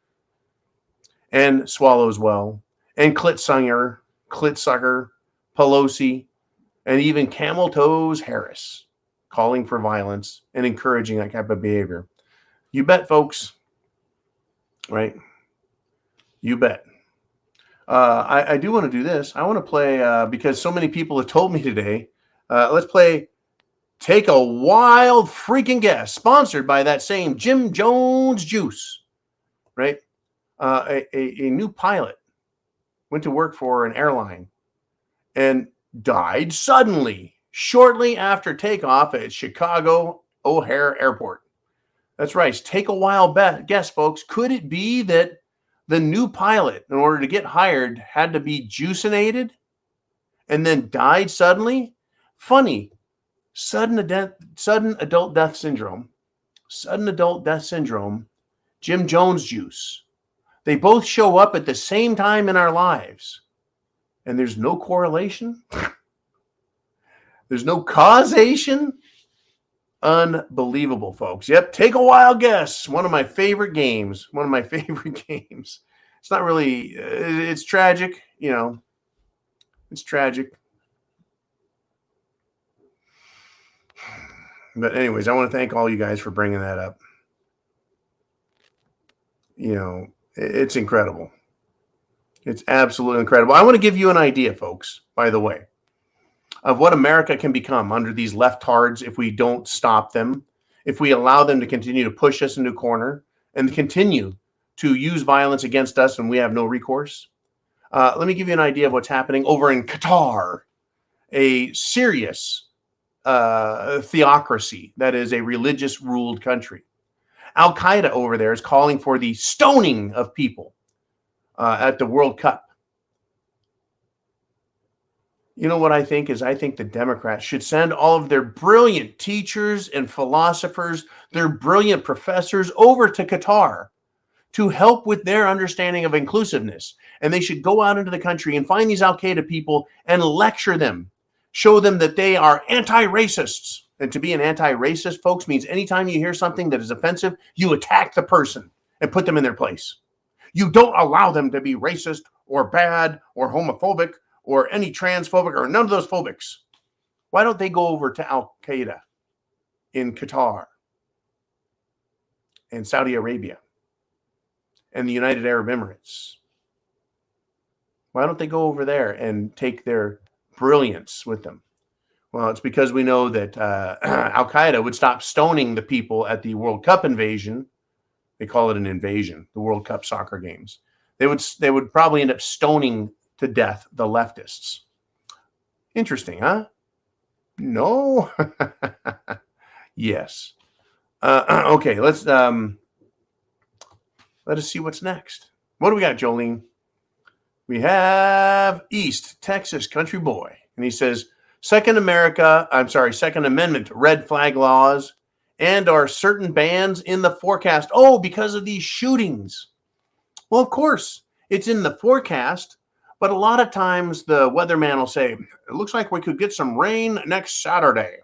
and Swallows Well, and Klitsucker, Pelosi, and even Camel Toes Harris, calling for violence and encouraging that type of behavior. You bet, folks. Right? You bet. I do want to do this. I want to play, because so many people have told me today, let's play Take a Wild Freaking Guess, sponsored by that same Jim Jones Juice, right? A new pilot went to work for an airline and died suddenly, shortly after takeoff at Chicago O'Hare Airport. That's right. Take a wild guess, folks. Could it be that the new pilot, in order to get hired, had to be juicinated and then died suddenly? Funny. Sudden adult death syndrome. Sudden adult death syndrome. Jim Jones juice. They both show up at the same time in our lives. And there's no correlation. There's no causation. Unbelievable, folks. Yep. Take a wild guess. One of my favorite games. It's not really, it's tragic, you know. It's tragic. But anyways, I want to thank all you guys for bringing that up. You know, it's incredible. It's absolutely incredible. I want to give you an idea, folks, by the way, of what America can become under these leftards if we don't stop them, if we allow them to continue to push us into a corner and continue to use violence against us and we have no recourse. Let me give you an idea of what's happening over in Qatar, a serious theocracy that is a religious ruled country. Al-Qaeda over there is calling for the stoning of people at the World Cup. You know what I think is? I think the Democrats should send all of their brilliant teachers and philosophers, their brilliant professors over to Qatar to help with their understanding of inclusiveness. And they should go out into the country and find these Al-Qaeda people and lecture them, show them that they are anti-racists. And to be an anti-racist, folks, means anytime you hear something that is offensive, you attack the person and put them in their place. You don't allow them to be racist or bad or homophobic or any transphobic or none of those phobics. Why don't they go over to Al-Qaeda in Qatar and Saudi Arabia and the United Arab Emirates? Why don't they go over there and take their brilliance with them? Well, it's because we know that Al Qaeda would stop stoning the people at the World Cup invasion. They call it an invasion, the World Cup soccer games. They would probably end up stoning to death the leftists. Interesting, huh? No. Yes. Okay, let us see what's next. What do we got, Jolene? We have East Texas country boy, and he says, Second Amendment red flag laws and are certain bans in the forecast. Oh, because of these shootings. Well, of course, it's in the forecast, but a lot of times the weatherman will say, it looks like we could get some rain next Saturday.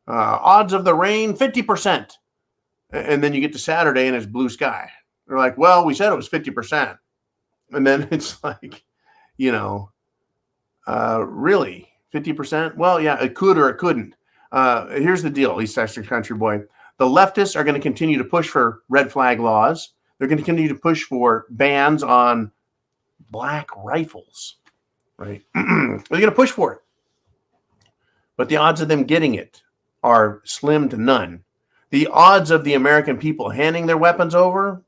Odds of the rain, 50%. And then you get to Saturday and it's blue sky. They're like, well, we said it was 50%. And then it's like, really? 50%? Well, yeah, it could or it couldn't. Here's the deal, East Texas country boy. The leftists are going to continue to push for red flag laws. They're going to continue to push for bans on black rifles, right? They're going to push for it. But the odds of them getting it are slim to none. The odds of the American people handing their weapons over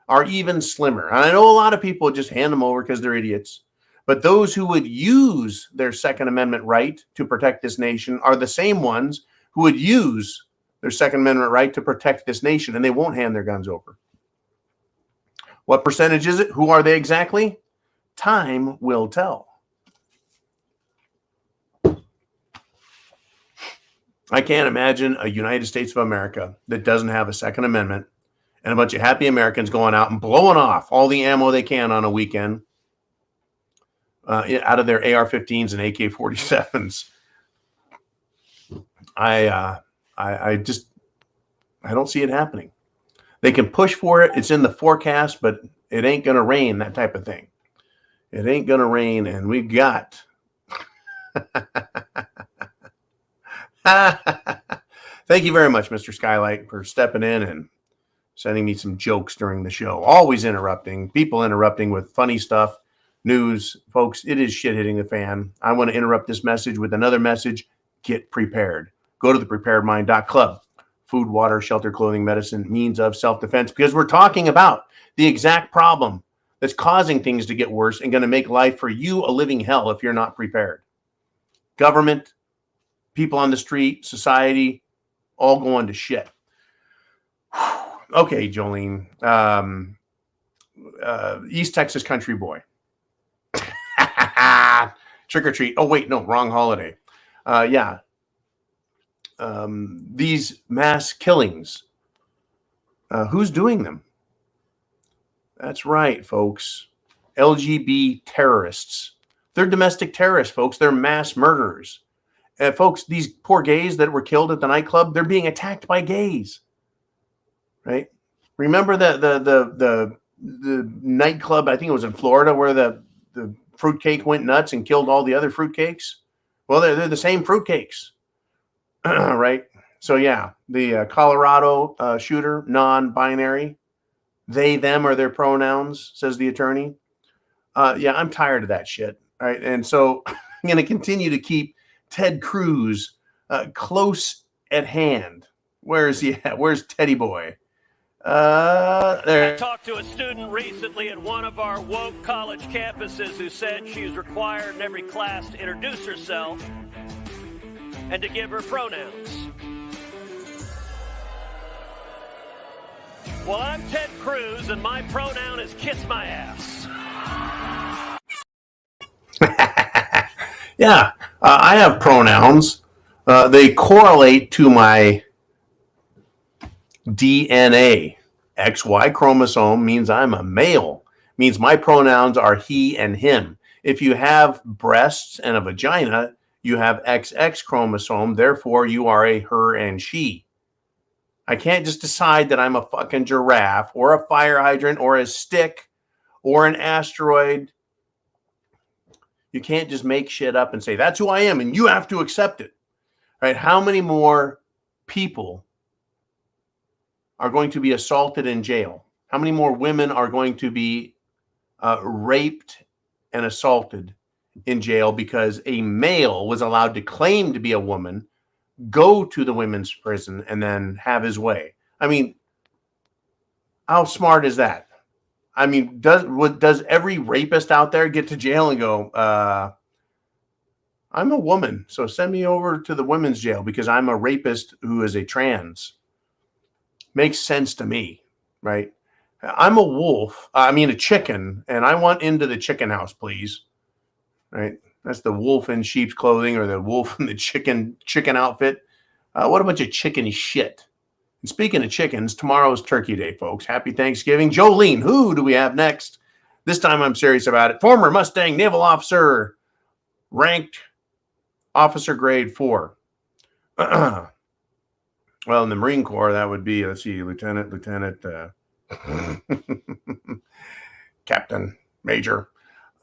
are even slimmer. And I know a lot of people just hand them over because they're idiots. But those who would use their Second Amendment right to protect this nation are the same ones who would use their Second Amendment right to protect this nation, and they won't hand their guns over. What percentage is it? Who are they exactly? Time will tell. I can't imagine a United States of America that doesn't have a Second Amendment and a bunch of happy Americans going out and blowing off all the ammo they can on a weekend out of their AR-15s and AK-47s. I don't see it happening. They can push for it. It's in the forecast, but it ain't going to rain, that type of thing. It ain't going to rain, and we've got... Thank you very much, Mr. Skylight, for stepping in and sending me some jokes during the show. Always interrupting. People interrupting with funny stuff. News, folks, it is shit hitting the fan. I want to interrupt this message with another message. Get prepared. Go to thepreparedmind.club. Food, water, shelter, clothing, medicine, means of self-defense, because we're talking about the exact problem that's causing things to get worse and going to make life for you a living hell if you're not prepared. Government, people on the street, society, all going to shit. Okay, Jolene. East Texas country boy. Trick or treat. Oh, wait, no, wrong holiday. These mass killings. Who's doing them? That's right, folks. LGBT terrorists. They're domestic terrorists, folks. They're mass murderers. Folks, these poor gays that were killed at the nightclub, they're being attacked by gays. Right? Remember the nightclub, I think it was in Florida, where the fruitcake went nuts and killed all the other fruitcakes? Well, they're the same fruitcakes. Right? So, yeah, the Colorado shooter, non-binary, they, them are their pronouns, says the attorney. Yeah, I'm tired of that shit. All right. And so I'm going to continue to keep Ted Cruz close at hand. Where is he at? Where's Teddy Boy? There. I talked to a student recently at one of our woke college campuses who said she was required in every class to introduce herself and to give her pronouns. Well, I'm Ted Cruz, and my pronoun is kiss my ass. Yeah, I have pronouns. They correlate to my DNA. XY chromosome means I'm a male. Means my pronouns are he and him. If you have breasts and a vagina, you have XX chromosome. Therefore, you are a her and she. I can't just decide that I'm a fucking giraffe or a fire hydrant or a stick or an asteroid. You can't just make shit up and say, that's who I am, and you have to accept it. Right? How many more people are going to be assaulted in jail? How many more women are going to be raped and assaulted in jail because a male was allowed to claim to be a woman, go to the women's prison, and then have his way. I mean, how smart is that? I mean, does every rapist out there get to jail and go, I'm a woman, so send me over to the women's jail because I'm a rapist who is a trans? Makes sense to me, right? I'm a chicken, and I want into the chicken house, please. Right? That's the wolf in sheep's clothing, or the wolf in the chicken outfit. What a bunch of chicken shit. And speaking of chickens, tomorrow's Turkey Day, folks. Happy Thanksgiving. Jolene, who do we have next? This time I'm serious about it. Former Mustang naval officer, ranked officer grade 4. Well, in the Marine Corps, that would be, let's see, lieutenant, captain, major.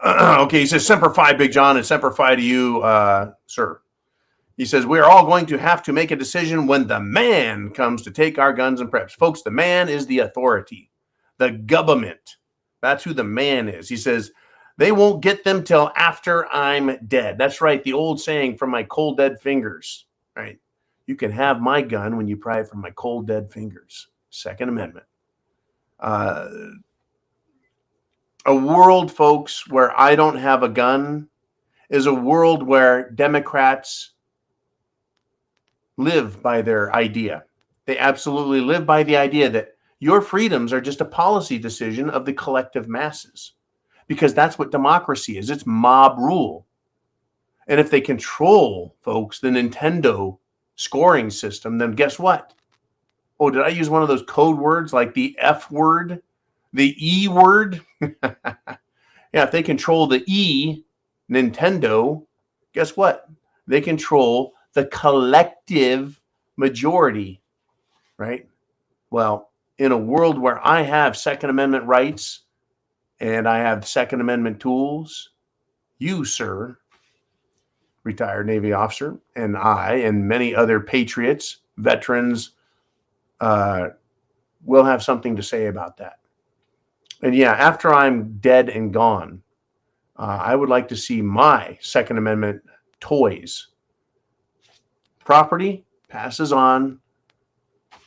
Okay, he says, Semper Fi, Big John, and Semper Fi to you, sir. He says, we are all going to have to make a decision when the man comes to take our guns and preps. Folks, the man is the authority, the government. That's who the man is. He says, they won't get them till after I'm dead. That's right, the old saying, from my cold, dead fingers, right? You can have my gun when you pry it from my cold, dead fingers. Second Amendment. A world, folks, where I don't have a gun is a world where Democrats live by their idea. They absolutely live by the idea that your freedoms are just a policy decision of the collective masses, because that's what democracy is. It's mob rule. And if they control, folks, the Nintendo scoring system, then guess what? Oh, did I use one of those code words like the F word, the E word? Yeah, if they control the E, Nintendo, guess what? They control the collective majority, right? Well, in a world where I have Second Amendment rights and I have Second Amendment tools, you, sir, retired Navy officer, and I, and many other patriots, veterans, will have something to say about that. And yeah, after I'm dead and gone, I would like to see my Second Amendment toys. Property passes on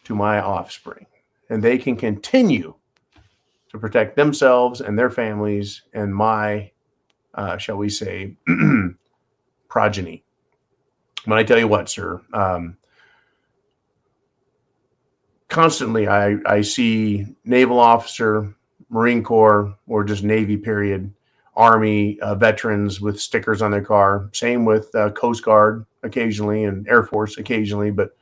to my offspring, and they can continue to protect themselves and their families and my, shall we say, progeny. But I tell you what, sir, constantly I see naval officer, Marine Corps, or just Navy period, Army veterans with stickers on their car. Same with Coast Guard occasionally and Air Force occasionally. But,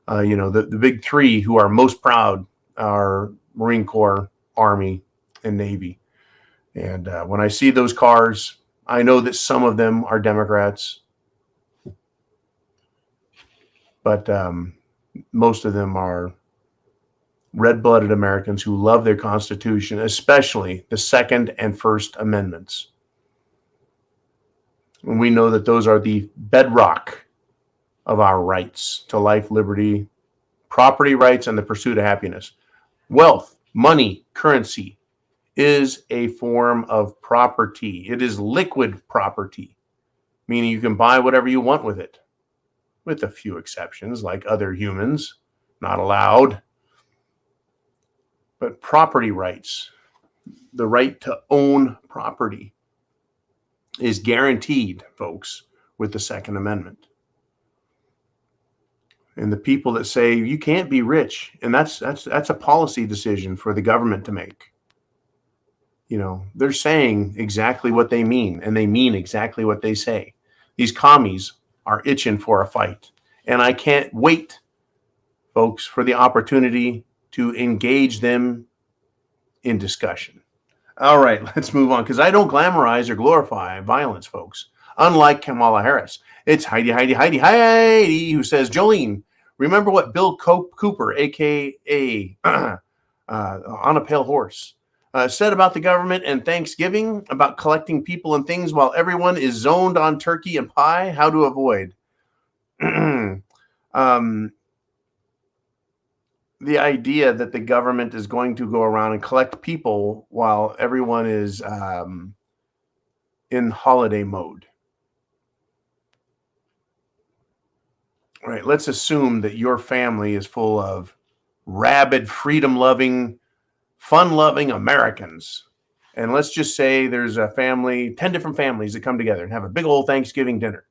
the big three who are most proud are Marine Corps, Army, and Navy. And when I see those cars, I know that some of them are Democrats, but most of them are red-blooded Americans who love their Constitution, especially the Second and First Amendments. And we know that those are the bedrock of our rights to life, liberty, property rights, and the pursuit of happiness. Wealth, money, currency is a form of property. It is liquid property, meaning you can buy whatever you want with it, with a few exceptions, like other humans, not allowed. But property rights, the right to own property, is guaranteed, folks, with the Second Amendment. And the people that say you can't be rich, and that's a policy decision for the government to make. They're saying exactly what they mean, and they mean exactly what they say. These commies are itching for a fight, and I can't wait, folks, for the opportunity to engage them in discussion. All right, let's move on, because I don't glamorize or glorify violence, folks. Unlike Kamala Harris, it's Heidi, who says, Jolene, remember what Bill Cooper, a.k.a. On a Pale Horse, said about the government and Thanksgiving, about collecting people and things while everyone is zoned on turkey and pie? How to avoid. The idea that the government is going to go around and collect people while everyone is in holiday mode. All right, let's assume that your family is full of rabid, freedom-loving, fun-loving Americans. And let's just say there's a family, 10 different families that come together and have a big old Thanksgiving dinner.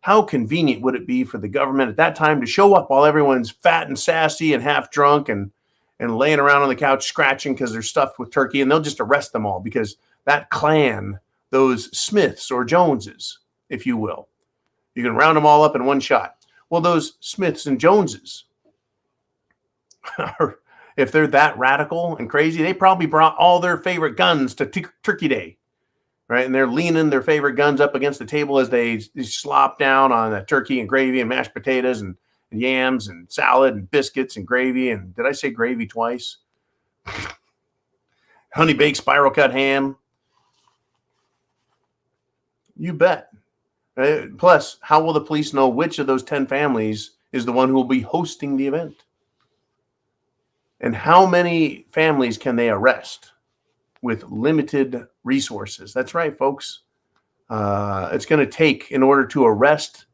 How convenient would it be for the government at that time to show up while everyone's fat and sassy and half drunk and laying around on the couch scratching because they're stuffed with turkey, and they'll just arrest them all because that clan, those Smiths or Joneses, if you will, you can round them all up in one shot. Well, those Smiths and Joneses, if they're that radical and crazy, they probably brought all their favorite guns to Turkey Day, right? And they're leaning their favorite guns up against the table as they slop down on the turkey and gravy and mashed potatoes and yams and salad and biscuits and gravy. And did I say gravy twice? Honey baked spiral cut ham. You bet. Plus, how will the police know which of those 10 families is the one who will be hosting the event? And how many families can they arrest with limited resources? That's right, folks. It's going to take, in order to arrest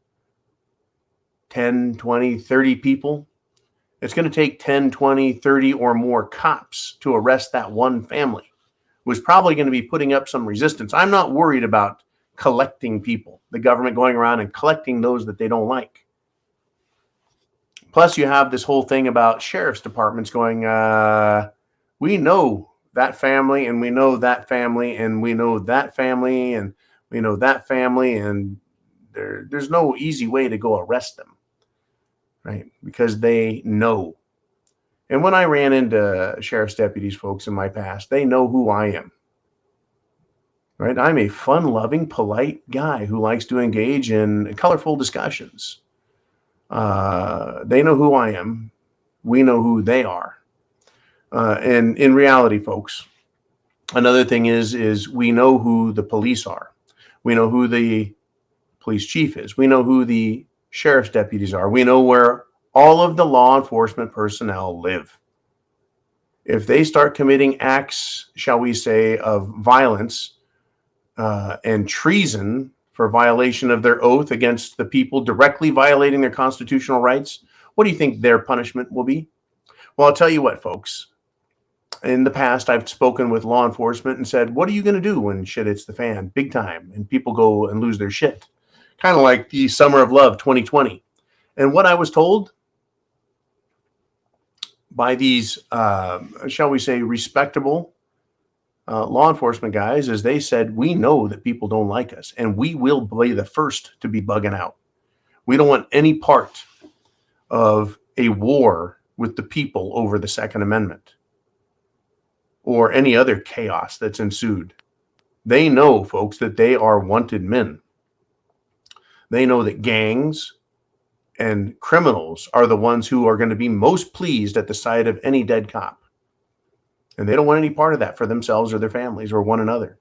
10, 20, 30 people, it's going to take 10, 20, 30 or more cops to arrest that one family, who's probably going to be putting up some resistance. I'm not worried about collecting people, the government going around and collecting those that they don't like. Plus, you have this whole thing about sheriff's departments going, we know that family, and we know that family, and we know that family, and we know that family, and there's no easy way to go arrest them, right? Because they know. And when I ran into sheriff's deputies, folks, in my past, they know who I am. Right? I'm a fun-loving, polite guy who likes to engage in colorful discussions. They know who I am. We know who they are. And in reality, folks, another thing is we know who the police are. We know who the police chief is. We know who the sheriff's deputies are. We know where all of the law enforcement personnel live. If they start committing acts, shall we say, of violence, and treason for violation of their oath against the people, directly violating their constitutional rights, what do you think their punishment will be? Well, I'll tell you what, folks. In the past, I've spoken with law enforcement and said, what are you going to do when shit hits the fan big time and people go and lose their shit? Kind of like the Summer of Love 2020. And what I was told by these, shall we say, respectable law enforcement guys is they said, we know that people don't like us, and we will be the first to be bugging out. We don't want any part of a war with the people over the Second Amendment or any other chaos that's ensued. They know, folks, that they are wanted men. They know that gangs and criminals are the ones who are going to be most pleased at the sight of any dead cop. And they don't want any part of that for themselves or their families or one another.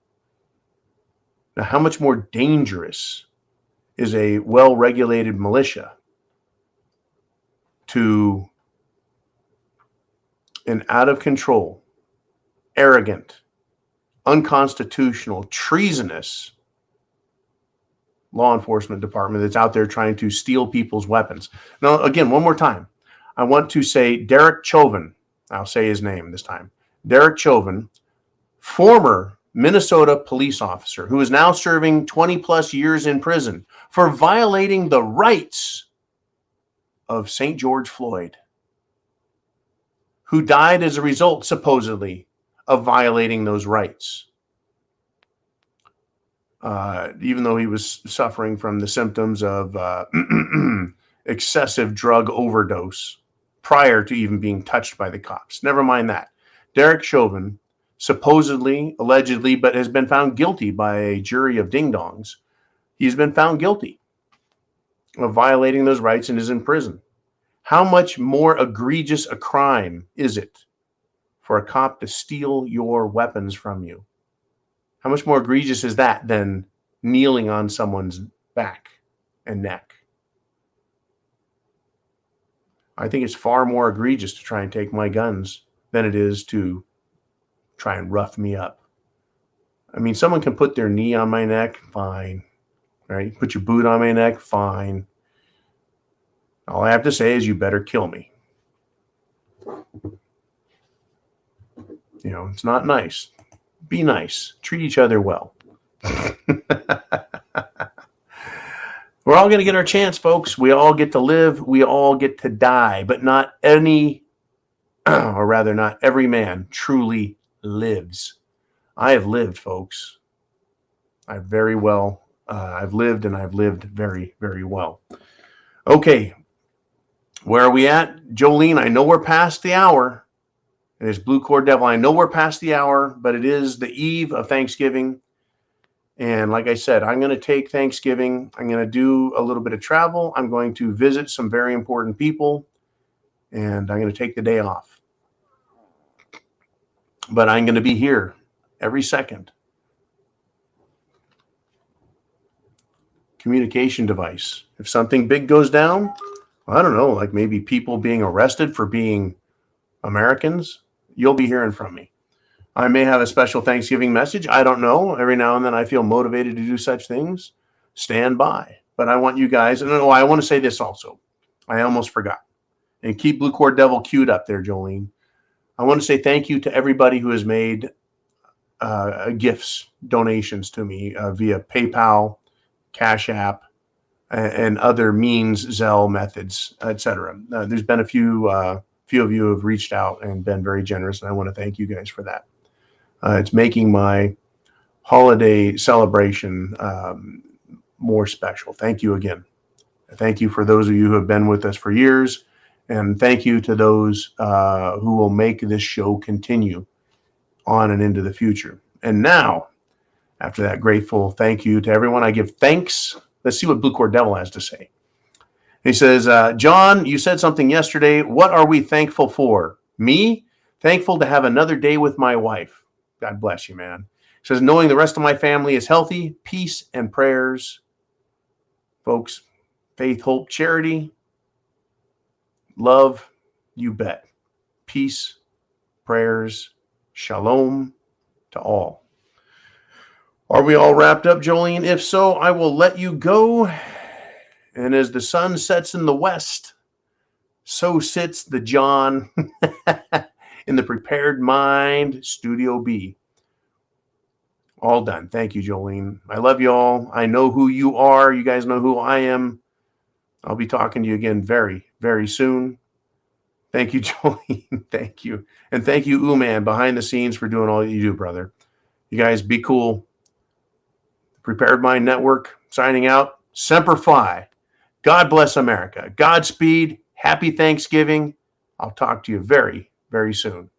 Now, how much more dangerous is a well-regulated militia to an out-of-control, arrogant, unconstitutional, treasonous law enforcement department that's out there trying to steal people's weapons? Now, again, one more time, I want to say Derek Chauvin, I'll say his name this time, Derek Chauvin, former Minnesota police officer who is now serving 20 plus years in prison for violating the rights of St. George Floyd, who died as a result, supposedly, of violating those rights. Even though he was suffering from the symptoms of excessive drug overdose prior to even being touched by the cops. Never mind that. Derek Chauvin, supposedly, allegedly, but has been found guilty by a jury of ding-dongs. He's been found guilty of violating those rights and is in prison. How much more egregious a crime is it for a cop to steal your weapons from you? How much more egregious is that than kneeling on someone's back and neck? I think it's far more egregious to try and take my guns than it is to try and rough me up. I mean, someone can put their knee on my neck, fine. Right? Put your boot on my neck, fine. All I have to say is you better kill me. You know, it's not nice. Be nice. Treat each other well. We're all going to get our chance, folks. We all get to live. We all get to die. But not any, or rather not every man truly lives. I have lived, folks. I've lived, and I've lived very, very well. Okay. Where are we at? Jolene, I know we're past the hour. It is Blue Cord Devil. I know we're past the hour, but it is the eve of Thanksgiving. And like I said, I'm going to take Thanksgiving. I'm going to do a little bit of travel. I'm going to visit some very important people. And I'm going to take the day off. But I'm going to be here every second. Communication device. If something big goes down, I don't know, like maybe people being arrested for being Americans, you'll be hearing from me. I may have a special Thanksgiving message. I don't know. Every now and then I feel motivated to do such things. Stand by. But I want you guys, and I want to say this also. I almost forgot. And keep Blue Cord Devil queued up there, Jolene. I want to say thank you to everybody who has made gifts, donations to me via PayPal, CashApp, and other means, Zelle methods, etc. There's been a few of you have reached out and been very generous, and I want to thank you guys for that. It's making my holiday celebration more special. Thank you again. Thank you for those of you who have been with us for years, and thank you to those who will make this show continue on and into the future. And now, after that grateful thank you to everyone, I give thanks. Let's see what Blue Cord Devil has to say. He says, John, you said something yesterday. What are we thankful for? Me? Thankful to have another day with my wife. God bless you, man. He says, knowing the rest of my family is healthy, peace and prayers. Folks, faith, hope, charity, love, you bet. Peace, prayers, shalom to all. Are we all wrapped up, Jolene? If so, I will let you go. And as the sun sets in the west, so sits the John in the Prepared Mind, Studio B. All done. Thank you, Jolene. I love you all. I know who you are. You guys know who I am. I'll be talking to you again very, very soon. Thank you, Jolene. Thank you. And thank you, Uman, behind the scenes for doing all you do, brother. You guys be cool. Prepared Mind Network, signing out. Semper Fi. God bless America. Godspeed. Happy Thanksgiving. I'll talk to you very, very soon.